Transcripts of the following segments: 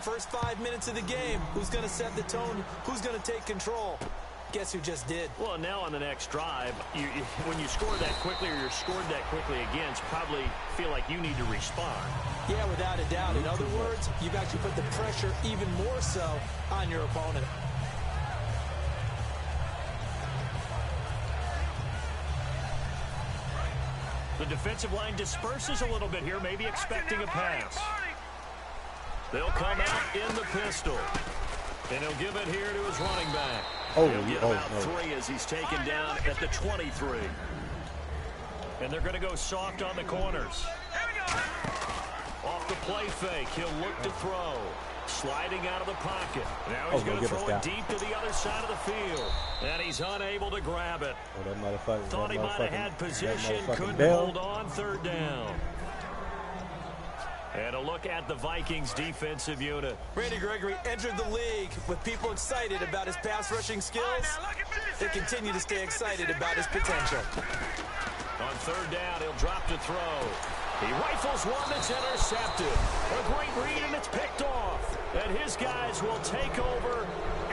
first 5 minutes of the game. Who's going to set the tone? Who's going to take control? Guess who just did? Well, now on the next drive, when you score that quickly or you're scored that quickly against, probably feel like you need to respond. Yeah, without a doubt. In other words, you've actually put the pressure even more so on your opponent. The defensive line disperses a little bit here, maybe expecting a pass. They'll come out in the pistol. And he'll give it here to his running back. He'll get about 3 as he's taken down at the 23. And they're going to go soft on the corners. Off the play fake, he'll look to throw. Sliding out of the pocket. Now he's going to throw it deep to the other side of the field. And he's unable to grab it. Thought he might have had position, couldn't hold on, third down. And a look at the Vikings defensive unit. Randy Gregory entered the league with people excited about his pass rushing skills. They continue to stay excited about his potential. On third down, he'll drop to throw. He rifles one that's intercepted. A great read, and it's picked off. And his guys will take over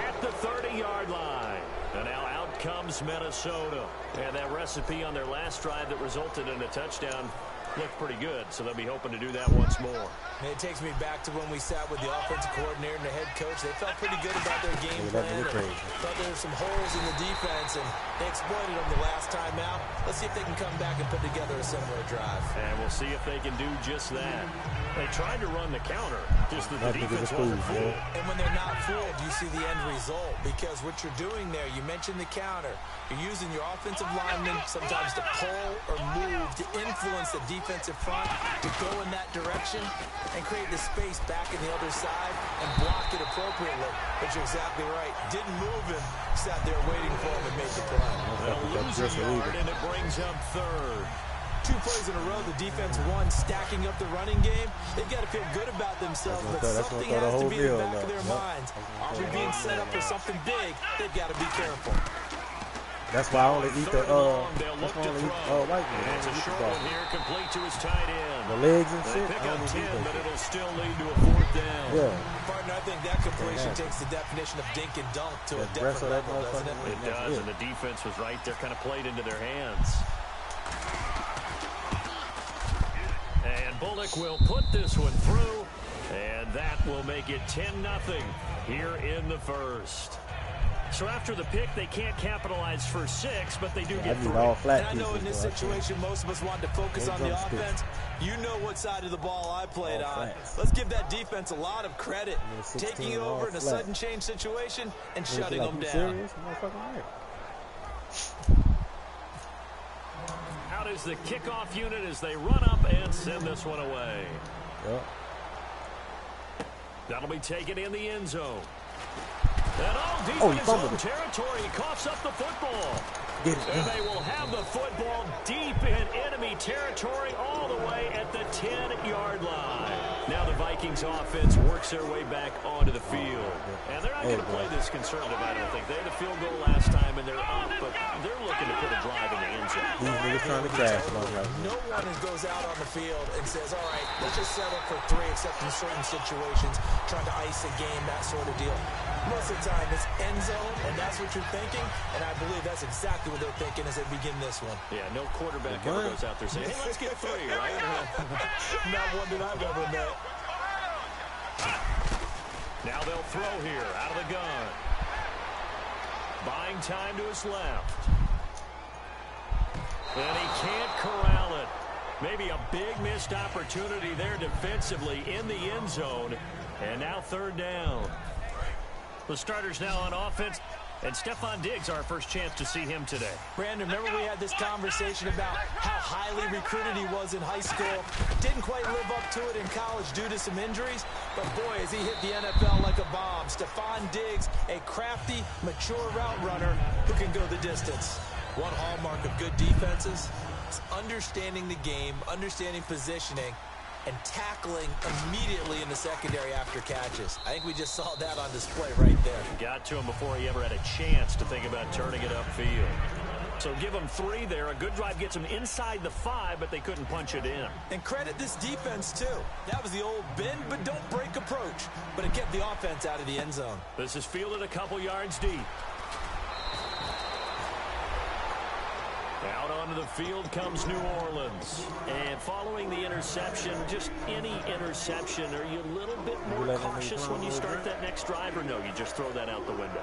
at the 30-yard line. And now out comes Minnesota. And that recipe on their last drive that resulted in a touchdown looked pretty good, so they'll be hoping to do that once more. And it takes me back to when we sat with the offensive coordinator and the head coach. They felt pretty good about their game plan. Thought there were some holes in the defense, and they exploited them the last time out. Let's see if they can come back and put together a similar drive. And we'll see if they can do just that. They tried to run the counter, just that the defense wasn't fooled. And when they're not fooled, you see the end result, because what you're doing there, you mentioned the counter. You're using your offensive linemen sometimes to pull or move to influence the defensive front to go in that direction and create the space back in the other side and block it appropriately. But you're exactly right. Didn't move him, sat there waiting for him and made the play. They'll lose a yard, and it brings up third. 2 plays in a row, the defense won, stacking up the running game. They've got to feel good about themselves, but something has to be in the back of their minds. Are we being set up for something big? They've got to be careful. That's why I only eat the white man. It's a short one here, complete to his tight end. The legs and shit. They pick up 10, but it'll still lead to a 4th down. Yeah. Partner, I think that completion takes the definition of dink and dunk to a different level, doesn't it? It does, and the defense was right there, kind of played into their hands. And Bullock will put this one through, and that will make it 10-0 here in the first. So after the pick, they can't capitalize for 6, but they do get 3. And I know in this situation, most of us want to focus on the offense. You know what side of the ball I played on. Let's give that defense a lot of credit. Taking it over in a sudden change situation and shutting them down. Out is the kickoff unit as they run up and send this one away. Yep. That'll be taken in the end zone. And deep in his own territory, he coughs up the football. And they will have the football deep in enemy territory all the way at the 10-yard line. Now the Vikings offense works their way back onto the field. And they're not going to play this conservative, I don't think. They had a field goal last time, and they're up, but they're looking to put a drive in the end zone. These niggas trying to crash. No one goes out on the field and says, all right, let's just settle for 3, except in certain situations, trying to ice a game, that sort of deal. Most of the time, it's end zone, and that's what you're thinking, and I believe that's exactly what they're thinking as they begin this one. Yeah, no quarterback ever goes out there saying, hey, let's get 3, right? Not one that I've ever met. Now they'll throw here, out of the gun. Buying time to his left. And he can't corral it. Maybe a big missed opportunity there defensively in the end zone. And now 3rd down. The starters now on offense, and Stephon Diggs, our first chance to see him today. Brandon, remember we had this conversation about how highly recruited he was in high school. Didn't quite live up to it in college due to some injuries, but boy, has he hit the NFL like a bomb. Stephon Diggs, a crafty, mature route runner who can go the distance. One hallmark of good defenses is understanding the game, understanding positioning, and tackling immediately in the secondary after catches. I think we just saw that on display right there. Got to him before he ever had a chance to think about turning it upfield. So give them 3 there. A good drive gets them inside the 5, but they couldn't punch it in. And credit this defense, too. That was the old bend but don't break approach. But it kept the offense out of the end zone. This is fielded a couple yards deep. Out onto the field comes New Orleans. And following the interception, just any interception, are you a little bit more cautious when you start that next drive, or no, you just throw that out the window?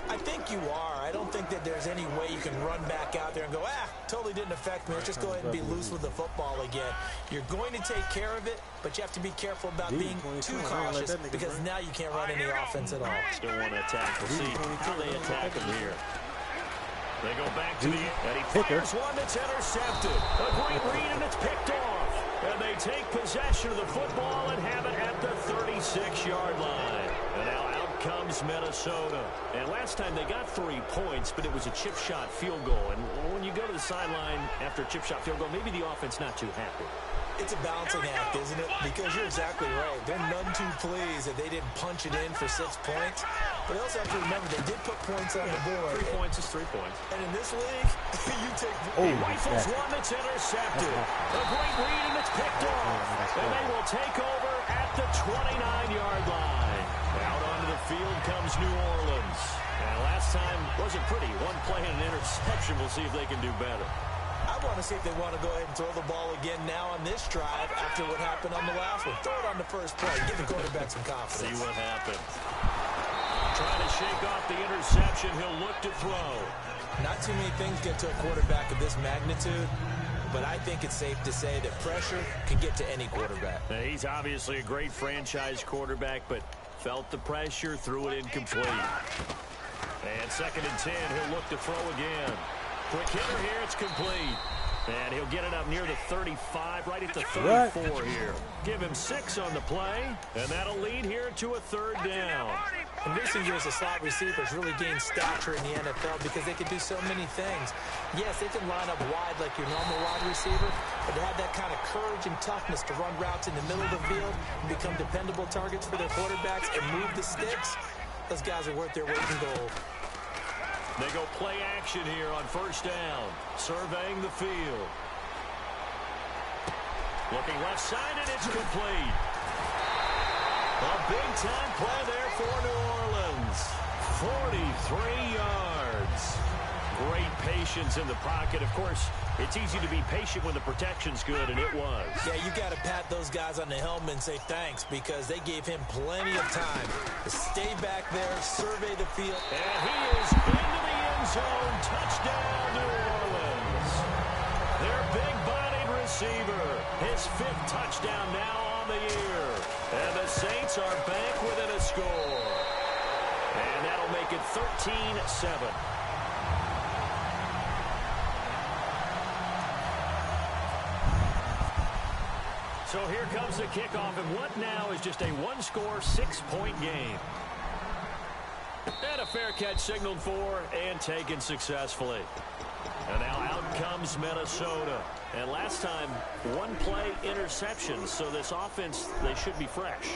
I think you are. I don't think that there's any way you can run back out there and go, totally didn't affect me. Let's just go ahead and be loose with the football again. You're going to take care of it, but you have to be careful about being too cautious because now you can't run any offense at all. Still want to attack. We'll see how they attack him here. They go back to the and he fires one that's intercepted. A great read, and it's picked off. And they take possession of the football and have it at the 36-yard line. And now out comes Minnesota. And last time they got 3 points, but it was a chip shot field goal. And when you go to the sideline after a chip shot field goal, maybe the offense not too happy. It's a balancing act, isn't it? Because you're exactly right. They're none too pleased that they didn't punch it in for 6 points. But they also have to remember they did put points on the board. 3 points is 3 points. And in this league, you take... He rifles one that's intercepted. A great read, and it's picked off. And they will take over at the 29-yard line. Out onto the field comes New Orleans. And last time wasn't pretty. 1 play and an interception. We'll see if they can do better. I want to see if they want to go ahead and throw the ball again now on this drive after what happened on the last one. Throw it on the first play. Give the quarterback some confidence. See what happens. Trying to shake off the interception. He'll look to throw. Not too many things get to a quarterback of this magnitude, but I think it's safe to say that pressure can get to any quarterback. Now, he's obviously a great franchise quarterback, but felt the pressure, threw it incomplete. And 2nd and 10, he'll look to throw again. Quick hitter here, it's complete. And he'll get it up near the 35, right at the 34 here. Give him 6 on the play, and that'll lead here to a 3rd down. In recent years, the slot receivers really gained stature in the NFL because they can do so many things. Yes, they can line up wide like your normal wide receiver, but to have that kind of courage and toughness to run routes in the middle of the field and become dependable targets for their quarterbacks and move the sticks, those guys are worth their weight in gold. They go play action here on 1st down, surveying the field. Looking left side, and it's complete. A big-time play there for New Orleans. 43 yards. Great patience in the pocket. Of course, it's easy to be patient when the protection's good, and it was. Yeah, you got to pat those guys on the helmet and say thanks because they gave him plenty of time to stay back there, survey the field. And he is into the end zone. Touchdown, New Orleans. Their big-bodied receiver. His 5th touchdown now on the year. And the Saints are back within a score. And that'll make it 13-7. So here comes the kickoff, and what now is just a 1-score, 6-point game. And a fair catch signaled for and taken successfully. And now out comes Minnesota. And last time, 1-play interception. So this offense, they should be fresh.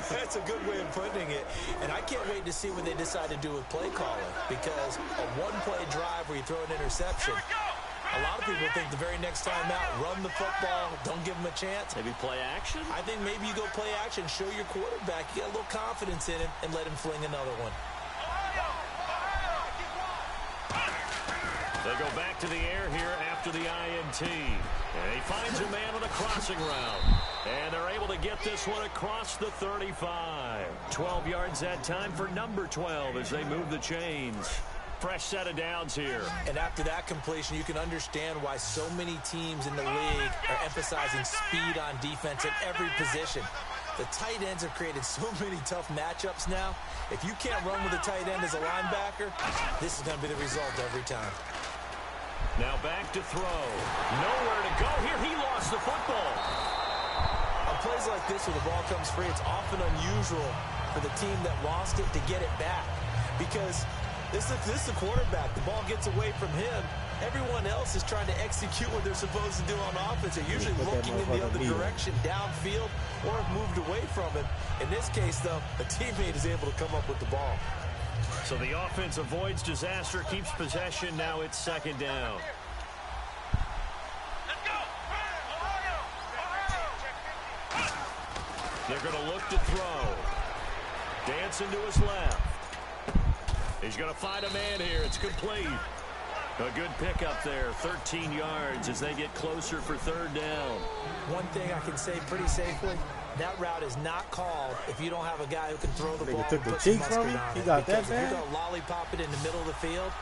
That's a good way of putting it. And I can't wait to see what they decide to do with play calling. Because a 1-play drive where you throw an interception, a lot of people think the very next time out, run the football, don't give them a chance. Maybe play action? I think maybe you go play action, show your quarterback, you got a little confidence in him, and let him fling another one. They go back to the air here after the INT. And he finds a man on a crossing route. And they're able to get this one across the 35. 12 yards that time for number 12 as they move the chains. Fresh set of downs here. And after that completion, you can understand why so many teams in the league are emphasizing speed on defense at every position. The tight ends have created so many tough matchups now. If you can't run with a tight end as a linebacker, this is going to be the result every time. Now back to throw. Nowhere to go here. He lost the football. On plays like this where the ball comes free, it's often unusual for the team that lost it to get it back. Because this is the quarterback. The ball gets away from him. Everyone else is trying to execute what they're supposed to do on offense. They're usually looking in the other direction, downfield, or have moved away from him. In this case, though, a teammate is able to come up with the ball. So the offense avoids disaster, keeps possession. Now it's second down. They're going to look to throw. Dancing to his left. He's going to find a man here. It's complete. A good pickup there. 13 yards as they get closer for third down. One thing I can say pretty safely, that route is not called if you don't have a guy who can throw the ball. Took the cheeks from him. He got that bad. If you're going to lollipop it in the middle of the field,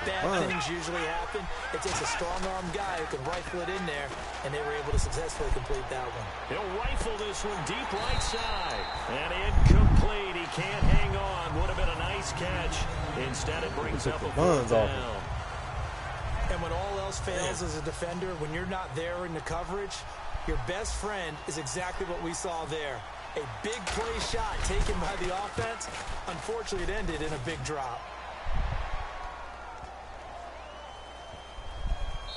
bad things usually happen. It takes a strong-arm guy who can rifle it in there, and they were able to successfully complete that one. He'll rifle this one deep right side. And incomplete. He can't hang on. Would have been a nice catch. Instead, it brings up a fourth down. And when all else fails as a defender, when you're not there in the coverage, your best friend is exactly what we saw there. A big play shot taken by the offense. Unfortunately, it ended in a big drop.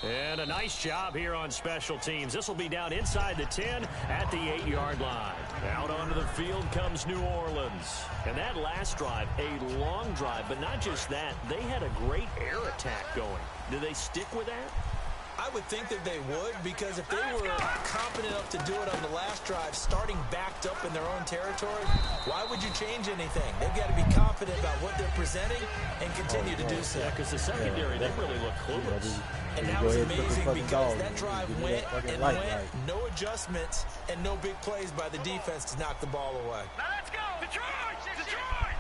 And a nice job here on special teams. This will be down inside the 10 at the 8-yard line. Out onto the field comes New Orleans. And that last drive, a long drive, but not just that. They had a great air attack going. Do they stick with that? I would think that they would, because if they were confident enough to do it on the last drive, starting backed up in their own territory, why would you change anything? They've got to be confident about what they're presenting and continue to do so. Yeah, because the secondary, they really look clueless. And that was amazing because that drive went and went, no adjustments, and no big plays by the defense to knock the ball away. Now let's go! Detroit! Detroit!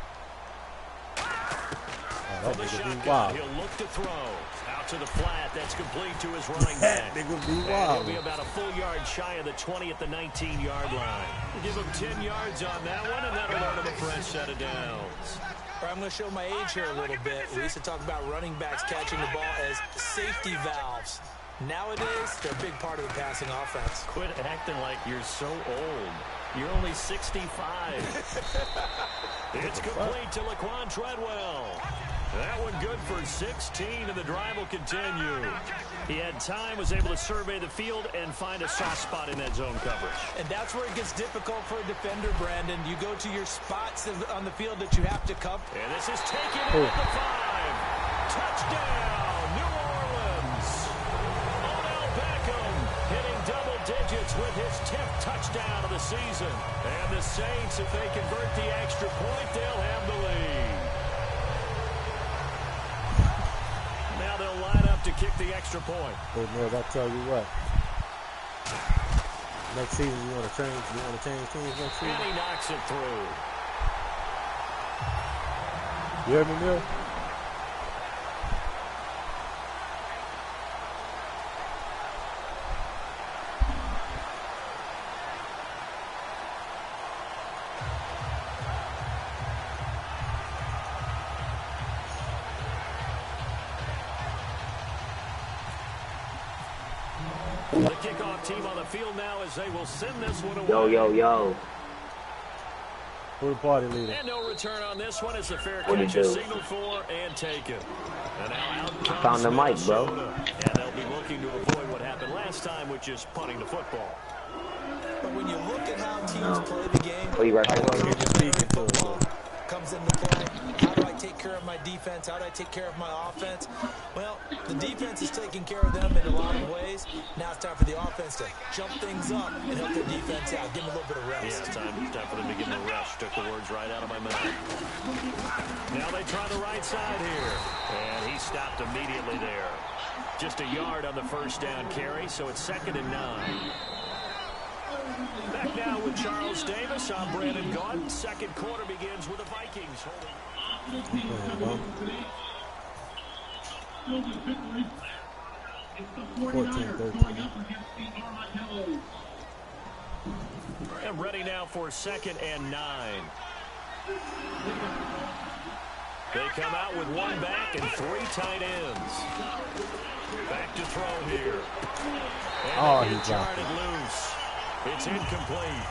From the shotgun, he'll look to throw. Out to the flat, that's complete to his running back. He'll be about a full yard shy of the 20 at the 19-yard line. We'll give him 10 yards on that one, and that'll earn him a fresh set of downs. I'm going to show my age here a little bit. We used to talk about running backs catching the ball as safety valves. Nowadays, they're a big part of the passing offense. Quit acting like you're so old. You're only 65. It's complete to Laquan Treadwell. That one good for 16, and the drive will continue. He had time, was able to survey the field and find a soft spot in that zone coverage. And that's where it gets difficult for a defender, Brandon. You go to your spots on the field that you have to cover. And this is taken in at the 5. Touchdown, New Orleans. Odell Beckham hitting double digits with his 10th touchdown of the season. And the Saints, if they convert the extra point, they'll have the lead. Now they'll line up to kick the extra point. Hey, Mills, I tell you what. Next season, you want to change teams next season? And he knocks it through. You hear me, Mills? The kickoff team on the field now as they will send this one away. Yo, yo, yo. Who the party leader? And no return on this one as the fair catch is signaled for and taken. And now out comes found the mic, bro. And they'll be looking to avoid what happened last time, which is punting the football. But when you look at how teams play the game, Oh, you right football comes into play. How do I take care of my defense? How do I take care of my offense? Well, the defense is taking care of them in a lot of ways. Now it's time for the offense to jump things up and help their defense out. Give them a little bit of rest. Yeah, it's time for them to give them a rest. Took the words right out of my mouth. Now they try the right side here. And he stopped immediately there. Just a yard on the first down carry, so it's 2nd and 9. Back now with Charles Davis. I'm Brandon Gaudin. Second quarter begins with the Vikings holding. 14-13. And ready now for 2nd and 9. They come out with one back and 3 tight ends. Back to throw here. And he dropped it loose. It's incomplete.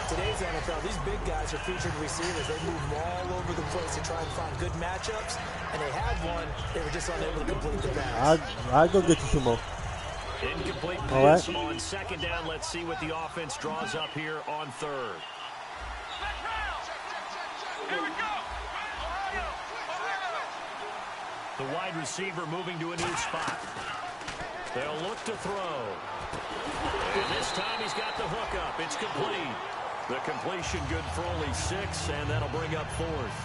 Today's NFL, these big guys are featured receivers. They move all over the place to try and find good matchups, and they had one. They were just unable to complete the pass. I'll go get you some more. Incomplete pass on 2nd down. Let's see what the offense draws up here on 3rd. Here we go! The wide receiver moving to a new spot. They'll look to throw. And this time he's got the hook up. It's complete. The completion good for only 6, and that'll bring up 4th.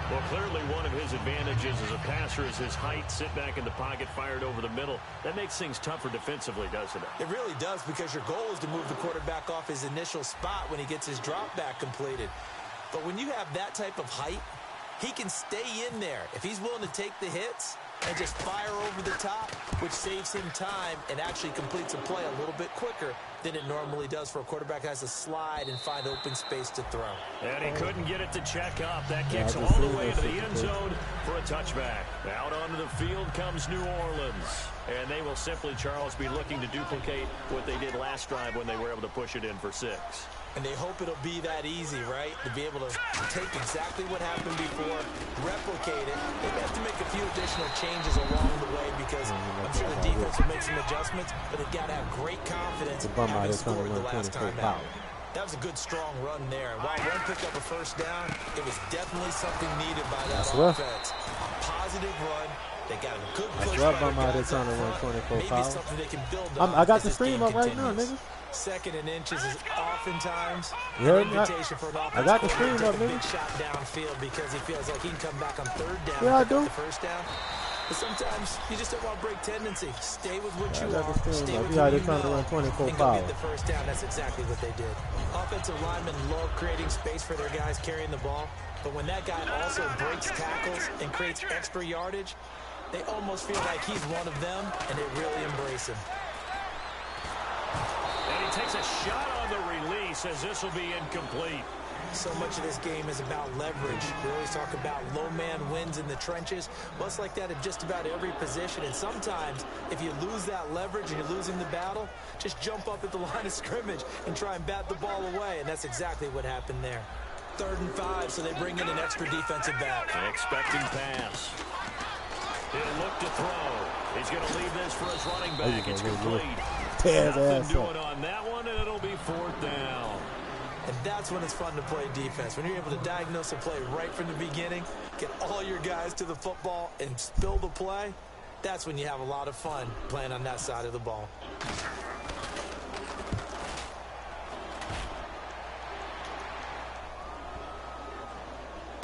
Well, clearly one of his advantages as a passer is his height. Sit back in the pocket, fired over the middle. That makes things tougher defensively, doesn't it? It really does, because your goal is to move the quarterback off his initial spot when he gets his drop back completed. But when you have that type of height, he can stay in there if he's willing to take the hits and just fire over the top, which saves him time and actually completes a play a little bit quicker than it normally does for a quarterback who has to slide and find open space to throw. And he couldn't get it to check up. That kicks all the way to the end zone for a touchback. Out onto the field comes New Orleans. And they will simply, Charles, be looking to duplicate what they did last drive when they were able to push it in for 6. And they hope it'll be that easy, right? To be able to take exactly what happened before, replicate it. They have to make a few additional changes along the way, because I'm sure the defense will make some adjustments, but they've got to have great confidence having scored the last time out. That was a good, strong run there. And while one picked up a first down, it was definitely something needed by that offense. A positive run. They got a good push. Maybe something they can build on. I got the stream up right now, nigga. 2nd and inches is oftentimes an invitation for an offense. I got the stream up, nigga. nigga. Big shot downfield because he feels like he can come back on 3rd down. Yeah, I do. The first down. But sometimes you just don't want to break tendency. Stay with what you are. Stay with they're what you trying to know. run 24 And go get the first down. That's exactly what they did. Offensive linemen love creating space for their guys carrying the ball. But when that guy also breaks tackles and creates extra yardage, they almost feel like he's one of them, and they really embrace him. And he takes a shot on the release as this will be incomplete. So much of this game is about leverage. We always talk about low man wins in the trenches. Well, it's like that in just about every position. And sometimes, if you lose that leverage and you're losing the battle, just jump up at the line of scrimmage and try and bat the ball away. And that's exactly what happened there. 3rd and 5, so they bring in an extra defensive back. Expecting pass. He'll look to throw. He's going to leave this for his running back. It's complete. Nothing doing on that one, and it'll be 4th down. And that's when it's fun to play defense. When you're able to diagnose a play right from the beginning, get all your guys to the football and spill the play, that's when you have a lot of fun playing on that side of the ball.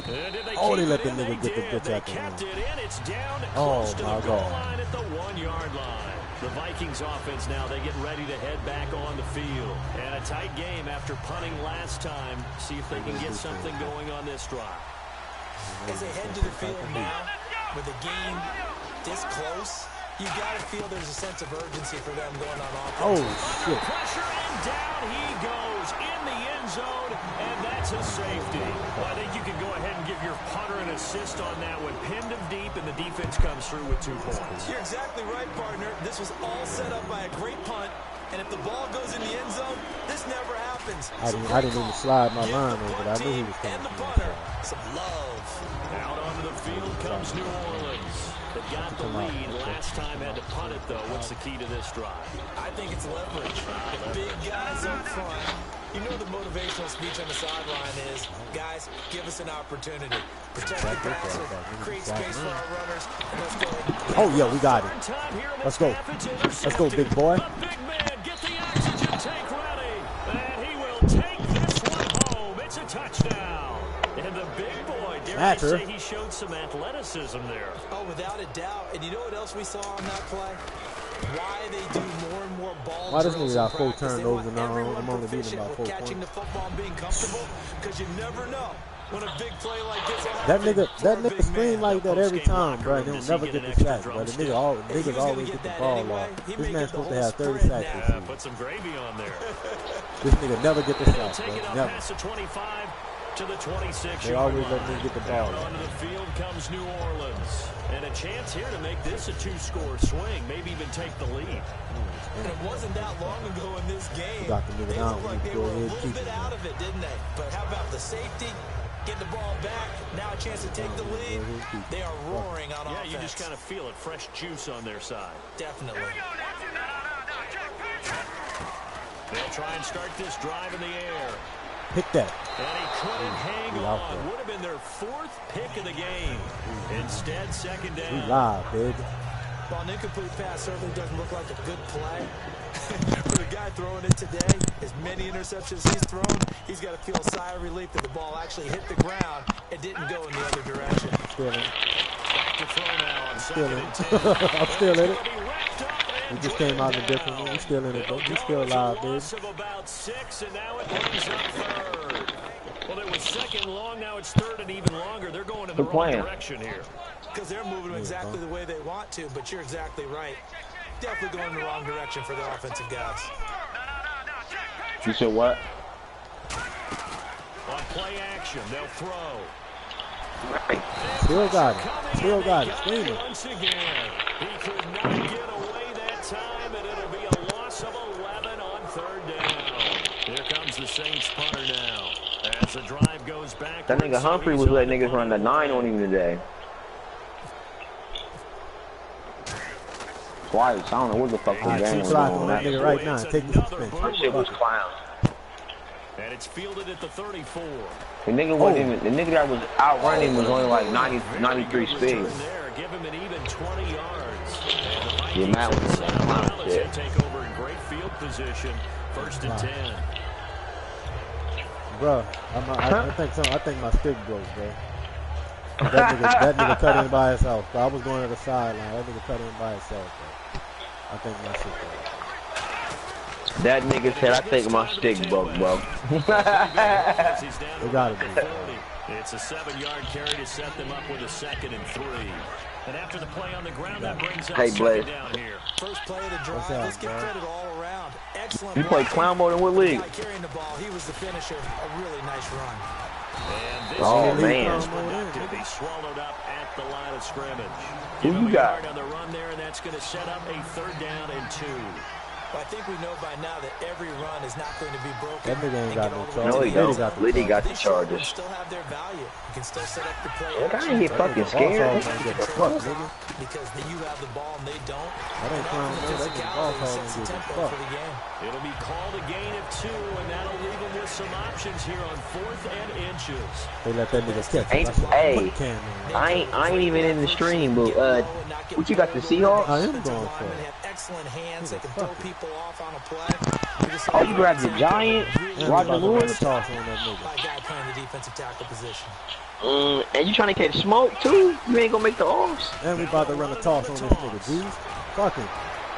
They let the nigga get the bitch out there. Kept it in. It's down close to the goal line at the 1-yard line. The Vikings offense now, they get ready to head back on the field. And a tight game after punting last time. See if they can get something going on this drive. As they head to the field now, with the game this close, you got to feel there's a sense of urgency for them going on offense. Oh, shit. Pressure, and down he goes in the end zone, and that's a safety. Well, I think you can go ahead and give your punter an assist on that one. Pinned him deep, and the defense comes through with 2 points. You're exactly right, partner. This was all set up by a great punt, and if the ball goes in the end zone, this never happens. I didn't even slide my line over, but I knew he was coming. And the punter, some love. Out onto the field comes New Orleans. They got the lead last time, had to punt it, though. What's the key to this drive? I think it's leverage. The big guys up front. You know the motivational speech on the sideline is, guys, give us an opportunity. Protect the passer, create space for our runners, and let's go. Oh, yeah, we got it. Let's go. Let's go, big boy. The big man, get the oxygen tank ready. And he will take this one home. It's a touchdown. And the big boy, dare I say, he showed some athleticism there. Oh, without a doubt. And you know what else we saw on that play? Why they do more and more ball Why does drills he got in 4 practice. turnovers and Everyone I'm only beating proficient about with 4 catching points? the football and being comfortable, because you never know when a big play like this will That happen nigga scream like that every time, bro. He'll never get the sack, bro. The niggas always get the ball off. This man's supposed to have 30 sacks this season. Put some gravy on there. This nigga never get the sack, Take it bro. up Never. past the 25 to the 26. They always let me get the ball. Out onto the field comes New Orleans. And a chance here to make this a 2-score swing, maybe even take the lead. And it wasn't that long ago in this game. Got the nigga They down. looked like they were a little Keep bit it. out of it, didn't they? But how about the safety? Get the ball back. Now a chance to take the lead. They are roaring on offense. Yeah, you just kind of feel it. Fresh juice on their side. Definitely. They'll try and start this drive in the air. Pick that. And he couldn't hang on. Would have been their 4th pick of the game. Instead, second down. We live, baby. Well, an incomplete pass certainly doesn't look like a good play. For the guy throwing it today, as many interceptions he's thrown, he's got to feel a sigh of relief that the ball actually hit the ground and didn't go in the other direction. Still in. Back to throw now on Still in. 2nd and 10. I'm still in it. We just came out in a different one. We still in it, though. We still alive, baby. Loss of about 6, and now it brings up 3rd. Well, it was 2nd long. Now it's 3rd and even longer. They're going in the wrong direction here. Because they're moving them exactly the way they want to, but you're exactly right. Definitely going in the wrong direction for the offensive guys. You said what? On play action, they'll throw. Still got it. Still got it. Steven. Once again, he could not get away that time, and it'll be a loss of 11 on 3rd down. Here comes the Saints punter now. As the drive goes back. That nigga Humphrey was letting niggas run the 9 on him today. Twice. I don't know what the fuck was going on. That nigga right now. Take the suspension. That shit was clown. And it's fielded at the 34. The nigga wasn't even, the nigga that was out running was only like 93 speed. Give him an even 20 yards. Yeah, Matt was saying clown shit. Take over in great field position. 1st and 10. Bro, I think my stick broke, bro. That nigga cut in by himself. Bro. I was going to the sideline. That nigga cut in by himself, bro. I think my stick broke. That nigga said, I think my stick broke, bro. It gotta be. It's a 7-yard carry to set them up with a 2nd and 3. And after the play on the ground, that brings up 2nd down here. First play of the drive. Let's get credit all around. Excellent. You play clown mode in what league? Carrying the ball, he was the finisher. A really nice run. And this oh man! He swallowed up at the line of scrimmage. Who you got? On the run there, and that's going to set up a 3rd down and 2. Well, I think we know by now that every run is not going to be broken. That nigga ain't got no charges. No, he don't. Liddy got the charges. Still have their value. You can still set up the play. Look, I ain't get fucking scared. Fuck, nigga. Because you have the ball and they don't. That ain't clown, man. That nigga ball call and get the fuck. It'll be called a gain of 2, and that'll leave them with some options here on 4th and inches. They let that nigga catch. Hey, I ain't even in the stream, but what you got, the Seahawks? I am going for it. Excellent hands that can throw people off on a play. Oh, you grabbed the Giants, Roger Lewis. Toss on that My guy playing the defensive tackle position. And you trying to catch smoke too? You ain't gonna make the offs. And we about to run a toss on this nigga, G's. Fuck him.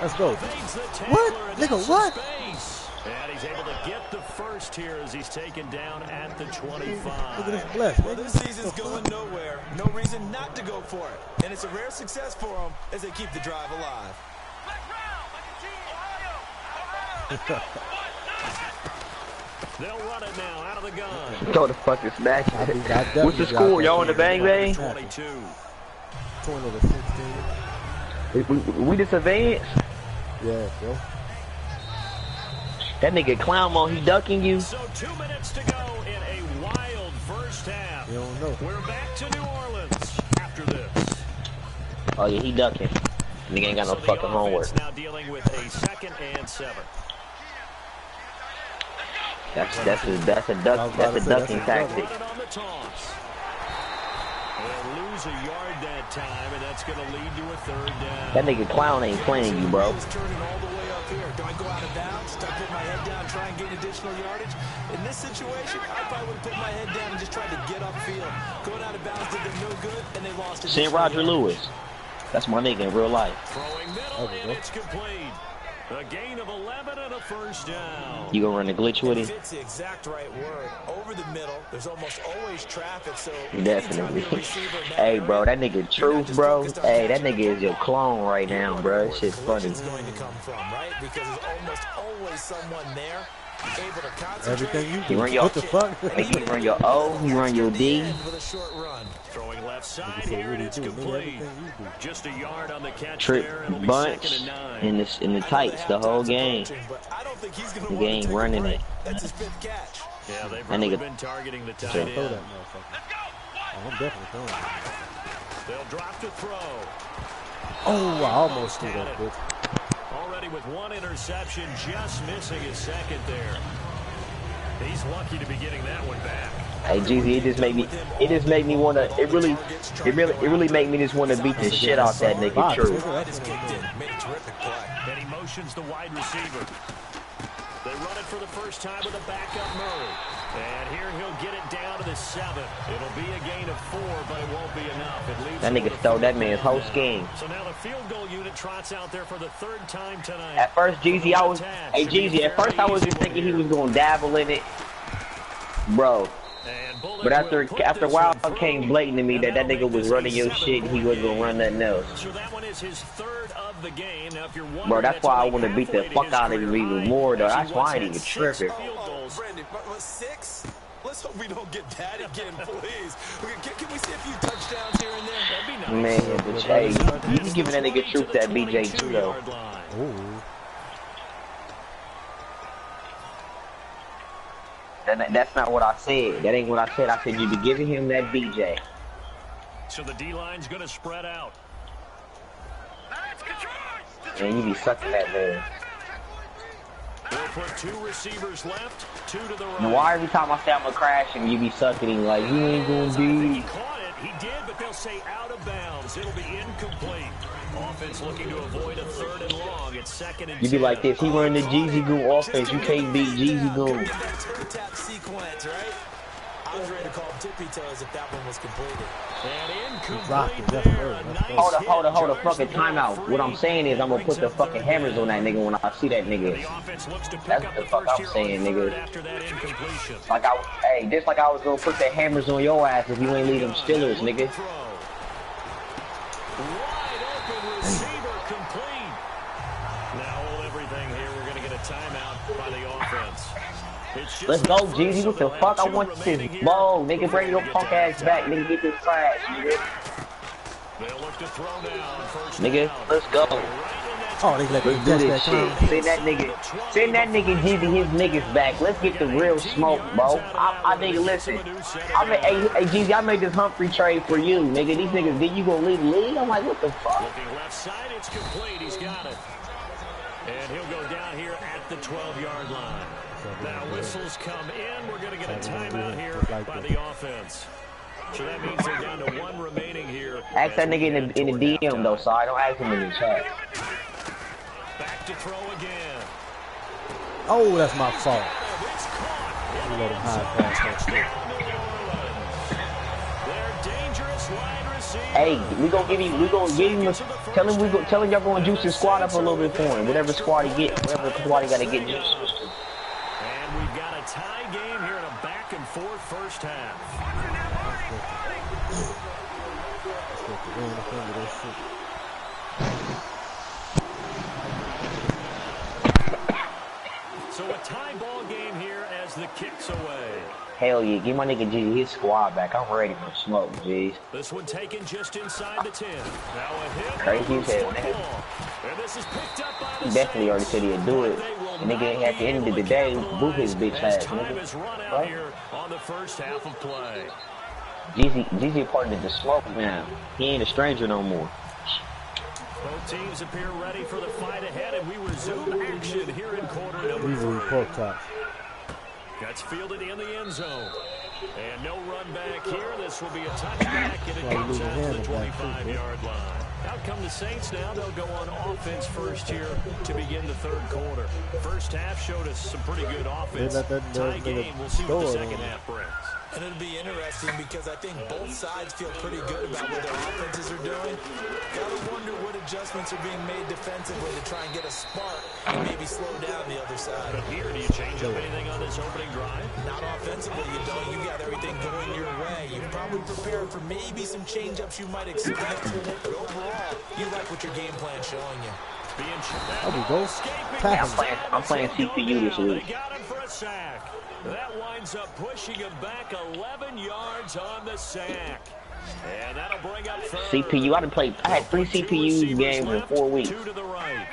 Let's go. What? Nigga, what? And he's able to get the first here as he's taken down at the 25. Look at this bless. Well, this season's going nowhere. No reason not to go for it. And it's a rare success for them as they keep the drive alive. They'll run it now out of the gun. Throw the fucking smash. What's the score? Y'all in the bang bang? 22. 20 to 16. We just advanced? Yeah, bro. That nigga clown mode, he ducking you. So 2 minutes to go in a wild first half. You don't know. We're back to New Orleans after this. Oh yeah, he ducking. Nigga ain't got no fucking homework. Now dealing with a 2nd and 7. That's a ducking tactic. They'll lose a yard that time, and that's going to lead to a 3rd down. That nigga clown ain't playing you, bro. Turning all the way up here. Do I go out of bounds? Do I put my head down and try and gain additional yardage? In this situation, I probably would put my head down and just try to get upfield. Going out of bounds did them no good, and they lost it. St. Roger Lewis. That's my nigga in real life. Throwing middle, and it's complete. A gain of 11 and a 1st down. You gonna run the glitch with him? It's the exact right word. Over the middle, there's almost always traffic, so definitely. Hey, bro, that nigga Truth, bro. Hey, that nigga is your clone right now, bro. That shit's funny. Going to come from, right? Because there's almost always someone there able to concentrate. Everything you do. You run your, what the fuck? You run your O, you run your D. With a short run. Throwing left side here, and it's complete. Just a yard on the catch Trick there. It'll be bunch 2nd and 9. in the tights the whole game. The game running it. That's his 5th catch. Yeah, they've really been targeting the tight end. Throw that motherfucker. Oh, I'm definitely throwing it. They'll drop to throw. Oh, I almost threw that bitch. Already with 1 interception, just missing his 2nd there. He's lucky to be getting that one back. Hey, Jeezy, it just made me wanna. It really made me just wanna beat the shit out that nigga. True. And he motions the wide receiver. They run it for the first time with a backup Murray. And here he'll get it down to the 7. It'll be a gain of 4, but it won't be enough. It leaves That nigga stole that man's whole scheme. So now the field goal unit trots out there for the 3rd time tonight. At first, Jeezy, at first I was just thinking he was gonna dabble in it, bro. But after a while, it came blatant to me that nigga was running your shit and he wasn't gonna run nothing else. So that one is his 3rd of the game. Now, if you're bro, that's why I want to beat the fuck out of him even more, though. That's why I ain't even tripping. Brandon, 6? Let's hope we don't get that again, please. Can we see a few touchdowns here and there? That'd be nice. Man, but hey, you can give that nigga truth that BJ too, though. Ooh. That's not what I said. That ain't what I said. I said you be giving him that BJ. So the D-line's going to spread out. And you be sucking that man. We'll put 2 receivers left, 2 to the right. Why every time I say I'm gonna crash him, you be sucking him like you ain't gonna be? He caught it. He did, but they'll say out of bounds. It'll be incomplete. Offense looking to avoid a 3rd and long. It's 2nd and 10. You be like this. He running the Jeezy Goo offense. You can't beat Jeezy Goo. Tap sequence, right? I was ready to call him tippy toes if that one was completed. And incomplete there. Nice hold on, fucking timeout. What I'm saying is I'm gonna put the fucking hammers on that nigga when I see that nigga. That's what the fuck I'm saying, nigga. Just like I was gonna put the hammers on your ass if you ain't leave them Steelers, nigga. Wide open receiver complete. Now hold everything here. We're gonna get a timeout by the offense. Let's go, Jeezy. What the fuck? I want this ball. Nigga, bring your punk ass back. Nigga, get this trash, nigga. Nigga, let's go. Oh, they let me do this shit. Send that nigga Jeezy his niggas back. Let's get the real smoke, bro. I nigga, listen. Hey, Jeezy, I made this Humphrey trade for you, nigga. These niggas, then you gonna leave the league? I'm like, what the fuck? Looking left side, it's complete. He's got it. And he'll go down here at the 12-yard line. Now whistles come in. We're going to get a timeout here by the offense. So that means they're down to 1 remaining here. Ask that nigga in the DM though, so I don't ask him in the chat. Back to throw again. Oh, that's my fault. It's caught. Let him high pass. They're dangerous wide receivers. Hey, we gonna give him tell him y'all gonna juice his squad up a little bit for him. Whatever squad he gotta get juice. And we've got a tie game here in a back and forth first half. So a tie ball game here as the kick's away. Hell yeah, give my nigga G his squad back. I'm ready for smoke, G's. This one taken just inside the 10. Now a hit. Crazy as hell, nigga. And this is picked up by He definitely already said he'd do it. And nigga, at the end of the day, boot his bitch ass, Time is run out here on the first half of play. Jeezy a part of the smoke now. He ain't a stranger no more. Both teams appear ready for the fight ahead, and we resume action here in quarter number 3. That's fielded in the end zone. And no run back here. This will be a touchback, and it comes out to the 25-yard line. Out come the Saints now. They'll go on offense first here to begin the third quarter. First half showed us some pretty good offense. Tie game. We'll see what the second half brings. And it'll be interesting because I think both sides feel pretty good about what their offenses are doing. Gotta wonder what adjustments are being made defensively to try and get a spark and maybe slow down the other side. But here, do you change up anything on this opening drive? Not offensively, you don't. You got everything going your way. You've probably prepared for maybe some change-ups you might expect. But overall, you like what your game plan's showing you. There we go. I'm playing CPU this week. They got him for a sack. That winds up pushing him back 11 yards on the sack. And that'll bring up third. CPU, I had 3 CPU games in 4 weeks. 2 to the right.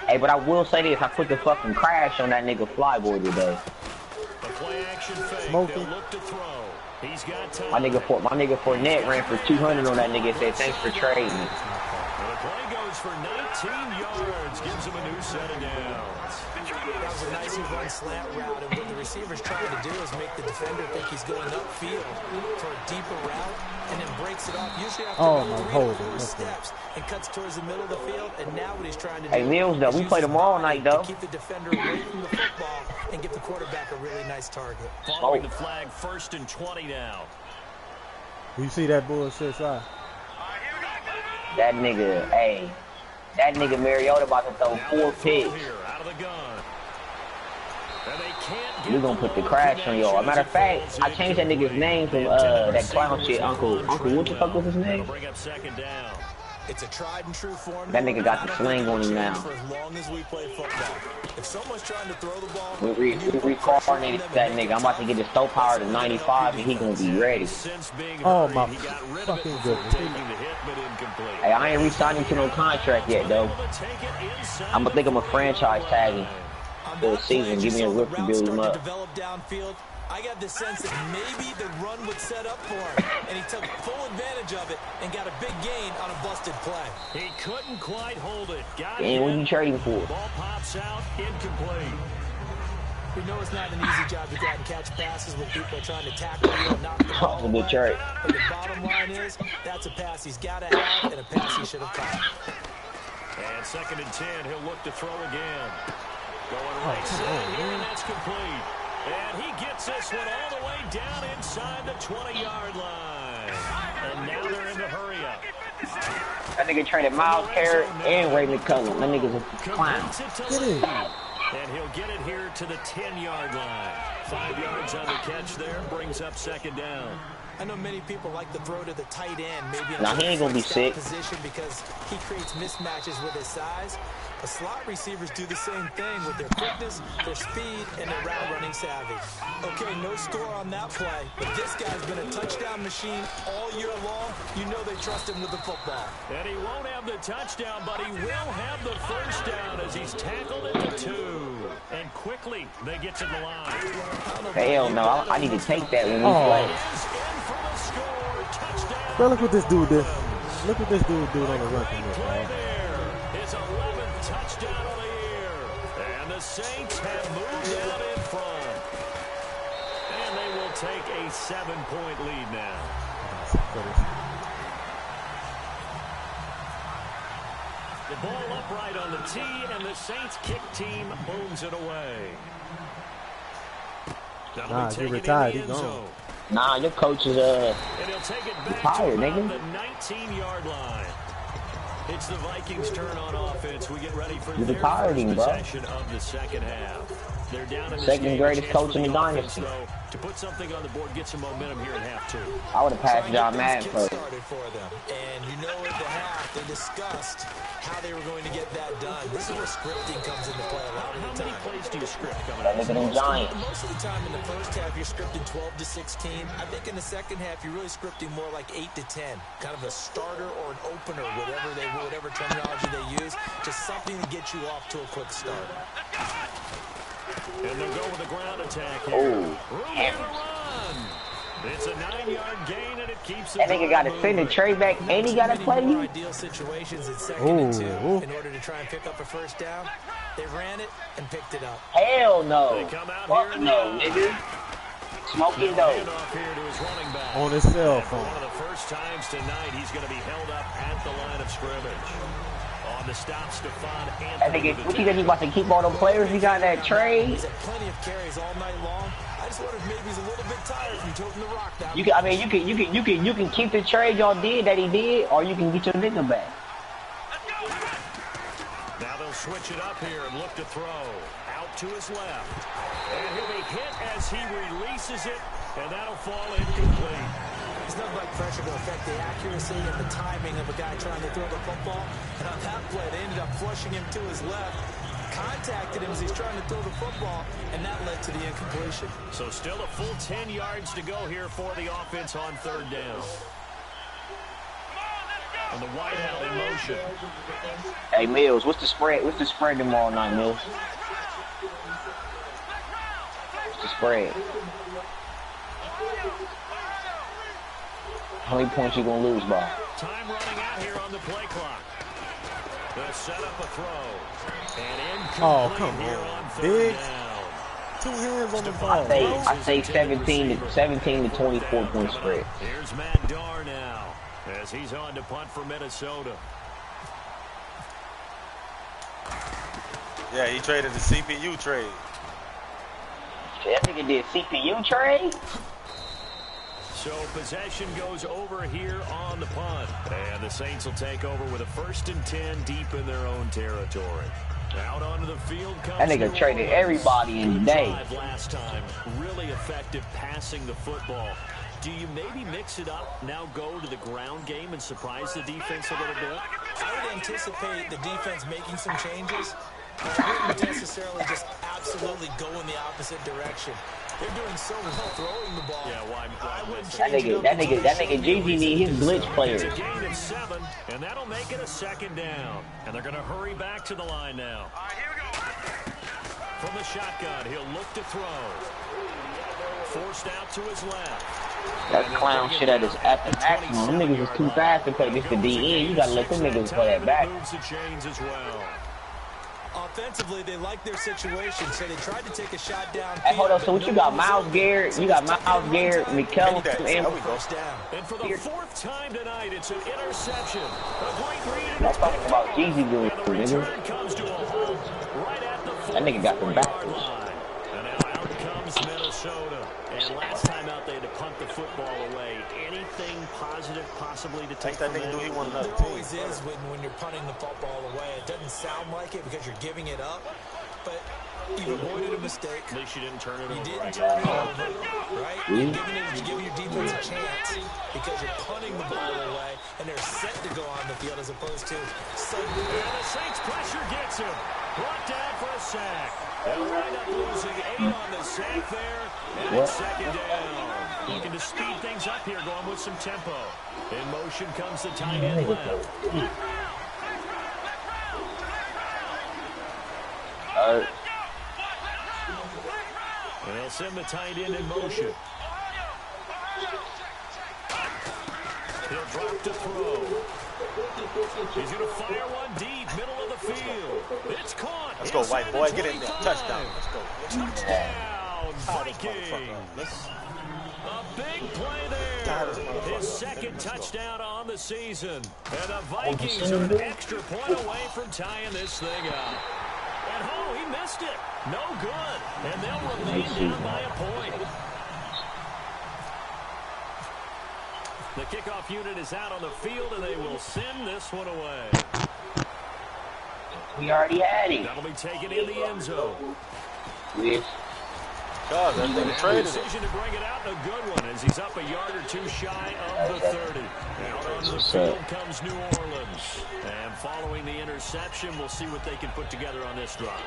Hey, but I will say this, I put the fucking crash on that nigga Flyboy today. The play action fake. Smoking. They'll look to throw. He's got time. My nigga Fournette ran for 200 on that nigga and said thanks for trading. The play goes goes for 19 yards. Gives him a new set of downs. That was a nicely run slant route, and what the receiver's trying to do is make the defender think he's going upfield for a deeper route, and then breaks it off, usually after 3 or 4 steps, and cuts towards the middle of the field. And now what he's trying to do, hey, Mills, though, we play tomorrow night, though. To keep the defender away from the football and give the quarterback a really nice target. Following the flag, 1st and 20 now. You see that bullshit shot? That nigga, hey. That nigga Mariota about to throw 4 picks. We gonna put the crash on y'all. Matter of fact, I changed that nigga's name from that clown shit, Uncle, what the fuck was his name? It's a tried and true form. That nigga got the sling on him now. For as long as we play football. If someone's trying to throw the ball, we reincarnated that nigga. I'm about to get his throw power to 95 and he gonna be ready. Oh my fucking goodness. Hey, I ain't re-signing to no contract yet though. I'ma think I'm a franchise tag him for the season. Give me a whip to build him up. I got the sense that maybe the run would set up for him, and he took full advantage of it and got a big gain on a busted play. He couldn't quite hold it. And what are you trading for? Ball pops out, incomplete. We know it's not an easy job to go out and catch passes when people are trying to tackle you and knock the ball away. But the bottom line is, that's a pass he's got to have and a pass he should have caught. And 2nd and 10, he'll look to throw again. Going right side here, and that's complete. And he gets this one all the way down inside the 20-yard line. And now they're in the hurry-up. That nigga traded Miles Garrett and Ray McCullum. That nigga's a clown. And he'll get it here to the 10-yard line. 5 yards on the catch there. Brings up 2nd down. I know many people like to throw to the tight end, maybe in he ain't gonna be sick position because he creates mismatches with his size. But slot receivers do the same thing with their quickness, their speed, and their route running savvy. Okay, no score on that play, but this guy's been a touchdown machine all year long. You know they trust him with the football. And he won't have the touchdown, but he will have the 1st down as he's tackled into 2. And quickly, they get to the line. Hell no, I need to take that when we play. Bro, look what this dude did. Look what this dude did on the run from this, man. His 11th touchdown of the year. And the Saints have moved out in front. And they will take a 7-point lead now. The ball upright on the tee, and the Saints kick team booms it away. Nah, he retired. He's gone. Nah, your coach is retired, nigga. The 19-yard line. It's the Vikings' turn on offense. We get ready for their first possession of the 2nd half. They're down in the second greatest coach in the dynasty. To put something on the board, get some momentum here in half 2. I would have passed John Madden first. And you know at the half they discussed how they were going to get that done. This is where scripting comes into play a lot of the time. How many plays do you script coming out? Most of the time in the first half you're scripting 12 to 16. I think in the second half you're really scripting more like 8 to 10. Kind of a starter or an opener, whatever terminology they use. Just something to get you off to a quick start. And they'll go with a ground attack here. Room to run. It's a 9-yard gain, and it keeps it. That nigga got to send the trade back, and he got to play you. Ideal situations in 2nd and 2 in order to try and pick up a 1st down. They ran it and picked it up. Hell no. They come out Fuck no, nigga. Smoking dope. On his cell phone. One of the first times tonight he's going to be held up at the line of scrimmage. On the stop, Stephon Anthony. That nigga, what you think he about to keep all them players he got in that trade? He's had plenty of carries all night long. I just wonder if maybe he's a little bit tired from toting the rock down. You can keep the trade y'all did that he did, or you can get your nigga back. Now they'll switch it up here and look to throw. Out to his left. And he'll be hit as he releases it, and that'll fall incomplete. There's nothing like pressure to affect the accuracy and the timing of a guy trying to throw the football. And on that play, they ended up flushing him to his left. Contacted him as he's trying to throw the football, and that led to the incompletion. So still a full 10 yards to go here for the offense on 3rd down. And the wide out in motion. Hey, Mills, what's the spread? What's the spread tomorrow night, Mills? What's the spread? How many points you gonna lose by? Time running out here on the play clock. They'll set up a throw. And incomplete. Oh, come here on. third Big. down. 2 hands on the ball. I say 17 to 24 point spread. Here's Matt Darr now as he's on to punt for Minnesota. Yeah, he traded the CPU trade. That nigga did CPU trade? So possession goes over here on the punt. And the Saints will take over with a 1st and 10 deep in their own territory. Out onto the field comes that nigga traded everybody in the day. Last time, really effective passing the football. Do you maybe mix it up, now go to the ground game and surprise the defense a little bit? I would anticipate the defense making some changes. I wouldn't necessarily just absolutely go in the opposite direction. They're doing so well throwing the ball. Yeah, why wouldn't that nigga Jeezy need his blitz players. It's a gain of 7, and that'll make it a 2nd down. And they're going to hurry back to the line now. All right, here we go. From the shotgun, he'll look to throw. Forced out to his left. That clown shit at the maximum. Them niggas is too fast to play this to DN. You gotta let them niggas play that back. Moves the chains as well. Offensively, they like their situation, so they tried to take a shot down. Hey, hold on. So what you got? Miles Garrett. You got Miles Garrett, McKellen, and First down. And for the 4th time tonight, it's an interception. A great read. I'm talking about Jeezy doing it, nigga. Comes to a halt right at the That nigga got them backwards. And now out comes Minnesota. And last time out, they had to punt the football away. Anything positive possibly to take that nigga do he want another There team. always is when you're punting the football away. It doesn't sound like it because you're giving it up, but you avoided a mistake. At least you didn't turn it over. You didn't turn it over, right? You're giving your defense a chance because you're punting the ball away, and they're set to go on the field as opposed to suddenly. And the Saints pressure gets him. Brought down for a sack. They'll wind up losing 8 on the sack there. And it's 2nd down. Looking to speed things up here, going with some tempo. In motion comes the tight end left. And they'll send the tight end in motion. He'll drop to throw. He's going to fire one deep, middle of the field. It's caught. Let's go, white boy. Get in there. Touchdown. Let's go. Touchdown, Vikings. A big play there. His 2nd touchdown on the season. And the Vikings are an extra point away from tying this thing up. And he missed it. No good. And they'll remain down by a point. The kickoff unit is out on the field, and they will send this one away. We already had him. That'll be taken in the end zone. Yes. God, that nigga traded it. Decision to bring it out, and a good one, as he's up a yard or 2 shy of the 30. Out onto the field comes New Orleans. And following the interception, we'll see what they can put together on this drive.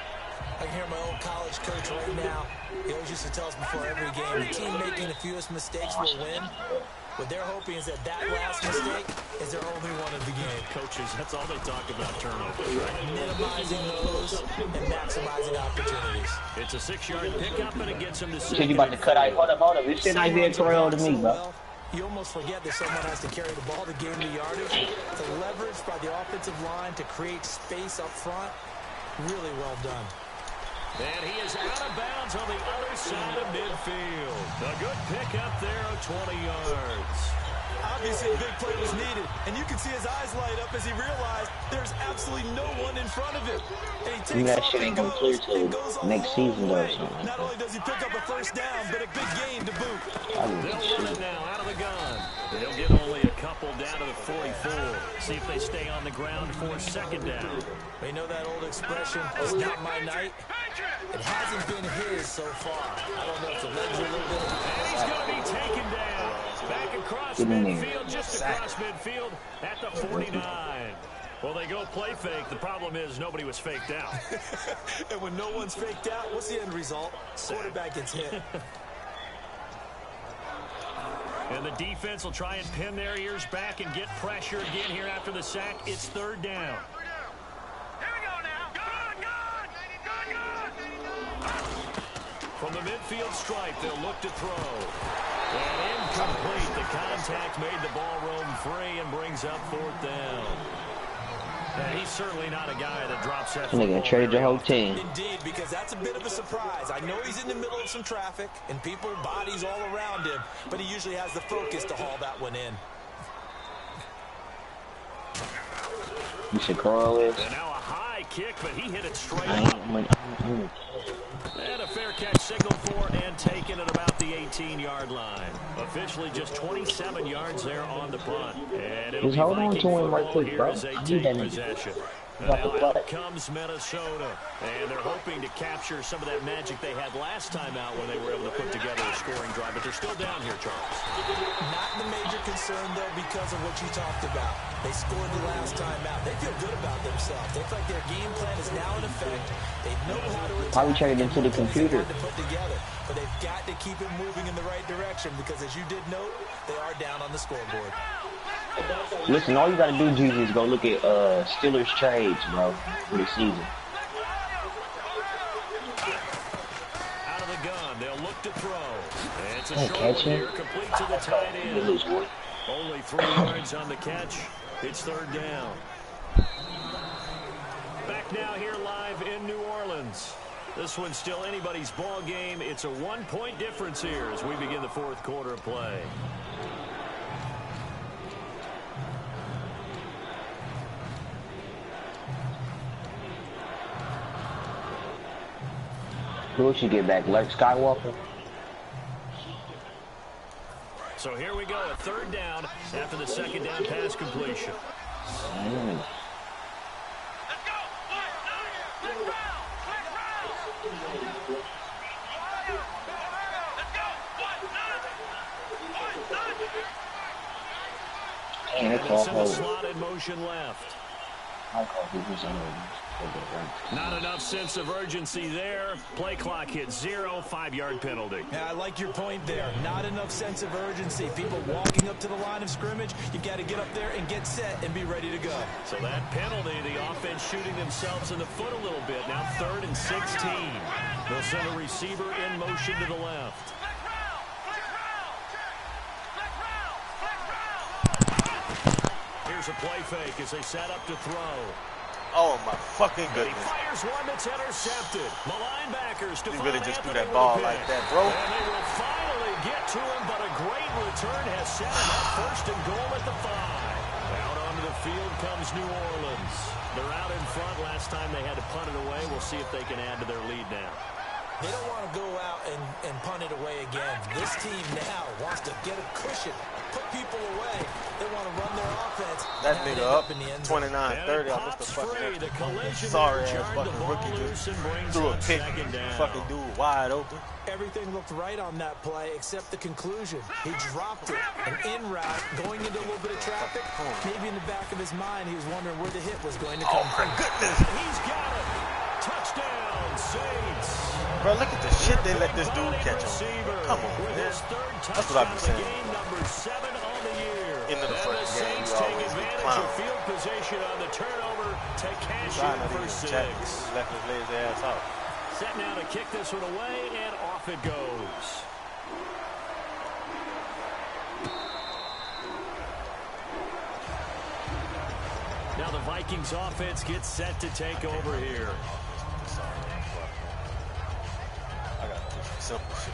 I can hear my old college coach right now. He always used to tell us before every game, the team making the fewest mistakes will win. What they're hoping is that last mistake is their only one of the game. Coaches, that's all they talk about, turnovers, right? Minimizing those and maximizing opportunities. It's a 6-yard pickup, and it gets them to 2nd. You about to cut out. Hold up. This shit Isaiah Terrell to me, bro. You almost forget that someone has to carry the ball to gain the yardage. The leverage by the offensive line to create space up front, really well done. And he is out of bounds on the other side of midfield. A good pickup there of 20 yards. Obviously, a big play was needed, and you can see his eyes light up as he realized there's absolutely no one in front of him. And he takes that off shit and ain't gonna clear till next season, though. Not only does he pick up a 1st down, but a big gain to boot. They'll run it now out of the gun. They'll get only a couple down to the 44. See if they stay on the ground for 2nd down. We know that old expression, it's not my night. It hasn't been his so far. I don't know if the legs are a little bit. And he's going to be taken down. Back across midfield, just across midfield at the 49. Well, they go play fake. The problem is nobody was faked out. And when no one's faked out, what's the end result? Quarterback gets hit. And the defense will try and pin their ears back and get pressure again here after the sack. It's 3rd down. From the midfield stripe, they'll look to throw. And incomplete. The contact made the ball roam free and brings up 4th down. And he's certainly not a guy that drops that. Nigga traded your whole team. Indeed, because that's a bit of a surprise. I know he's in the middle of some traffic and people, bodies all around him, but he usually has the focus to haul that one in. You should call it. And now a high kick, but he hit it straight up. And a fair catch signaled for and taken at about the 18-yard line. Officially just 27 yards there on the punt. And it'll just hold on to him right quick, bro. I need that possession. Now out comes Minnesota, and they're hoping to capture some of that magic they had last time out when they were able to put together a scoring drive, but they're still down here, Charles. Not the major concern, though, because of what you talked about. They scored the last time out. They feel good about themselves. They feel like their game plan is now in effect. They know how to attack. Probably turned it into the computer. To put together, but they've got to keep it moving in the right direction because, as you did note, they are down on the scoreboard. Listen, all you gotta do, Jeezy, is go look at Steelers trades, bro, for the season. Out of the gun, they'll look to throw. It's a short one here, complete to the tight end. Only 3 yards on the catch. It's third down. Back now here live in New Orleans. This one's still anybody's ball game. It's a 1-point difference here as we begin the fourth quarter of play. Who should get back? Luke Skywalker? So here we go, a third down after the second down pass completion. And it's in the slotted motion left. Not enough sense of urgency there. Play clock hit 0, 5-yard penalty. Yeah, I like your point there. Not enough sense of urgency. People walking up to the line of scrimmage, you got to get up there and get set and be ready to go. So that penalty, the offense shooting themselves in the foot a little bit. Now 3rd and 16. They'll send a receiver in motion to the left. Here's a play fake as they set up to throw. Oh my fucking goodness. He fires one that's intercepted. The linebackers to you really just threw that ball like that, bro. And they will finally get to him, but a great return has set him up 1st and goal at the 5. Out onto the field comes New Orleans. They're out in front. Last time they had to punt it away. We'll see if they can add to their lead now. They don't want to go out and punt it away again. This team now wants to get a cushion, put people away. They want to run their offense. That nigga up 29-30. I missed the fucking sorry ass fucking rookie just threw a pick. Fucking dude wide open. Everything looked right on that play except the conclusion. He dropped it, an in route, going into a little bit of traffic. Maybe in the back of his mind, he was wondering where the hit was going to come from. Oh my goodness! He's got it. Touchdown, Saints. Bro, look at the shit they let this dude catch on. Come on, man. That's what I've been saying. Number 7 on the year. Into the first game, you always be clown. Field position on the turnover to cash in for 6. Left his lazy ass out. Set now to kick this one away, and off it goes. Now the Vikings offense gets set to take over here. I got to do some simple shit.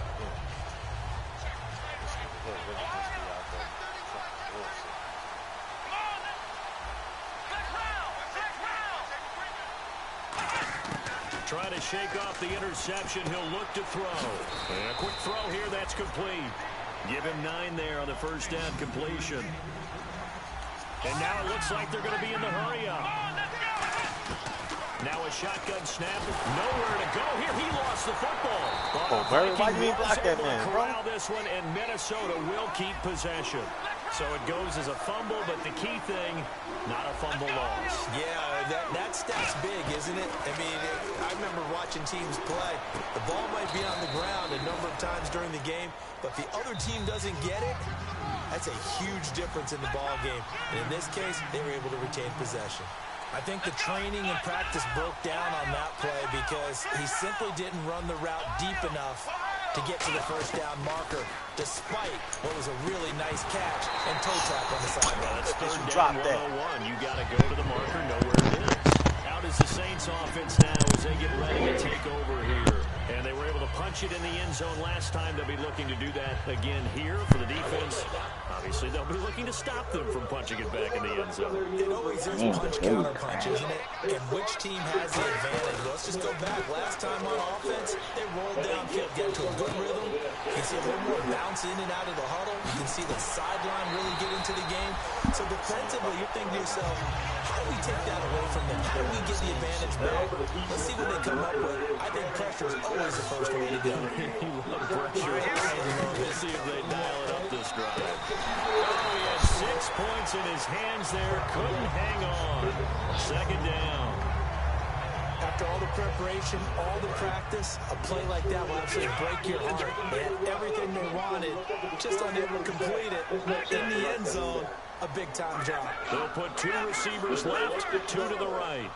Try to shake off the interception. He'll look to throw. And a quick throw here. That's complete. Give him 9 there on the first down completion. And now it looks like they're going to be in the hurry-up. Now a shotgun snap. Nowhere to go here. He lost the football. Oh, Barry, why you didn't block that man, bro? Corral this one, and Minnesota will keep possession. So it goes as a fumble, but the key thing, not a fumble loss. Yeah, that stat's big, isn't it? I mean, I remember watching teams play. The ball might be on the ground a number of times during the game, but if the other team doesn't get it, that's a huge difference in the ball game. And in this case, they were able to retain possession. I think the training and practice broke down on that play because he simply didn't run the route deep enough to get to the first down marker, despite what was a really nice catch and toe tap on the sideline. It's third down 101. You got to go to the marker, know where it is. Out is the Saints offense now as they get ready to take over here. And they were able to punch it in the end zone last time. They'll be looking to do that again here for the defense. Obviously, they'll be looking to stop them from punching it back in the end zone. It always is punch-counter-punch, isn't it? And which team has the advantage? Let's just go back. Last time on offense, they rolled downfield, get to a good rhythm. You can see a little more bounce in and out of the huddle. You can see the sideline really get into the game. So defensively, you're thinking to yourself, how do we take that away from them? How do we get the advantage back? Let's see what they come up with. I think pressure is always the first way to go. You love pressure. Let's see if they dial it up this drive. Oh, he had 6 points in his hands there. Couldn't hang on. Second down. After all the preparation, all the practice, a play like that will actually break your heart. They had everything they wanted, just unable to complete it. In the end zone, a big-time drop. They'll put 2 receivers left, 2 to the right.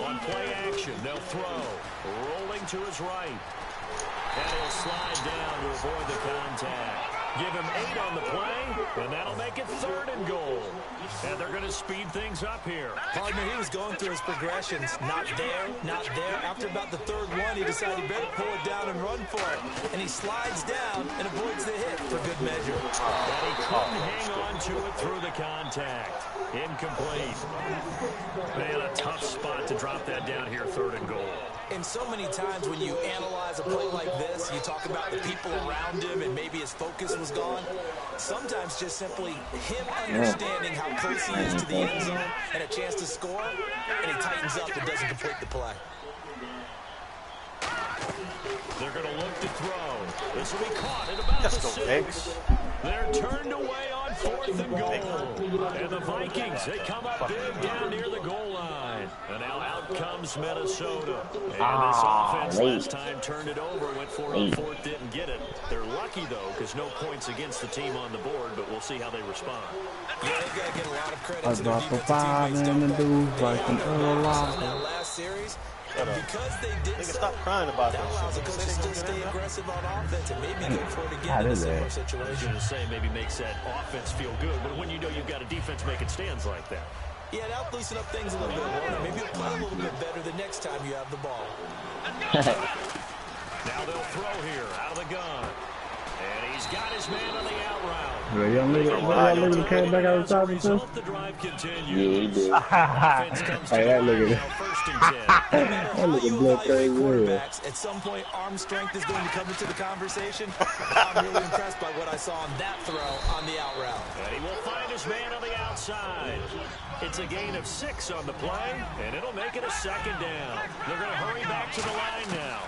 On play action, they'll throw. Rolling to his right. And he'll slide down to avoid the contact. Give him 8 on the play, and that'll make it 3rd and goal. And they're going to speed things up here. Partner, he was going through his progressions. Not there, not there. After about the 3rd one, he decided he better pull it down and run for it. And he slides down and avoids the hit for good measure. And he couldn't hang on to it through the contact. Incomplete. Man, a tough spot to drop that down here, 3rd and goal. And so many times when you analyze a play like this, you talk about the people around him and maybe his focus was gone. Sometimes just simply him understanding how close he is to the end zone and a chance to score, and he tightens up and doesn't complete the play. They're going to look to throw. This will be caught at about the 6. They're turned away on 4th and goal. And the Vikings, they come up big down near the goal line. And now out comes Minnesota. And this offense last time turned it over, went for it on 4th, didn't get it. They're lucky, though, because no points against the team on the board, but we'll see how they respond. Yeah, they've got to get a lot of credit to their defensive teammates. That last series, because they did stop crying about that allows the coaches to stay aggressive on offense and maybe go for it again in a similar situation. I was going to say maybe makes that offense feel good, but when you know you've got a defense making stands like that. Yeah, that'll loosen up things a little bit more. Maybe you'll play a little bit better the next time you have the ball. Now they'll throw here out of the gun. And he's got his man on the out route. Yeah, y'all nigga came back out of the top of this? The drive continues. Yeah, he did. Hey, that nigga. That nigga blood crazy. At some point, arm strength is going to come into the conversation. I'm really impressed by what I saw on that throw on the out route. And he will find his man on the outside. It's a gain of 6 on the play, and it'll make it a 2nd down. They're going to hurry back to the line now.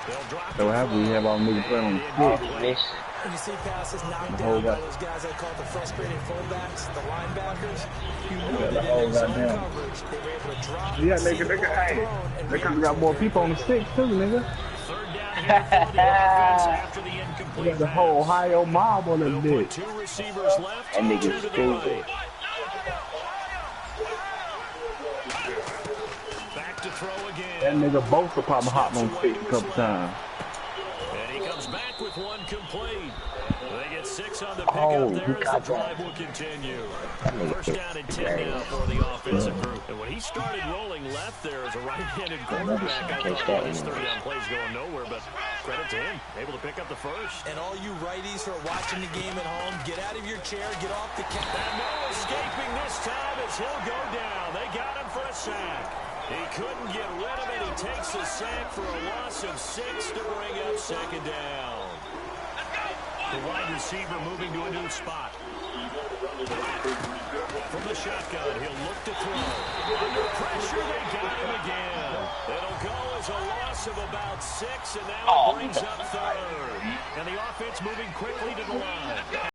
They'll drop So how we have our nigga playing on the pitch? And you see passes knocked down by those guys I call the frustrated fullbacks, the linebackers. You know that in zone coverage, they were able to drop. Yeah, nigga, hey, they could have got more people on the sticks too, nigga. 3rd down here for the offense after the incomplete got the whole Ohio mob on this bitch. 2 receivers left, 2 to the right. Back to throw again. That nigga both will probably hop on sticks a couple times. And he comes back with 1 complete. They get 6 on the pickup there as the drive will continue. First down and 10 now for the offensive group. And when he started rolling left there as a right-handed quarterback, I thought his 3-down plays going nowhere, but credit to him, able to pick up the first. And all you righties who are watching the game at home, get out of your chair, get off the couch. And no escaping this time as he'll go down. They got him for a sack. He couldn't get rid of it. He takes the sack for a loss of 6 to bring up 2nd down. The wide receiver moving to a new spot. From the shotgun, he'll look to throw. Under pressure, they got him again. It'll go as a loss of about 6, and now it brings up 3rd. And the offense moving quickly to the line.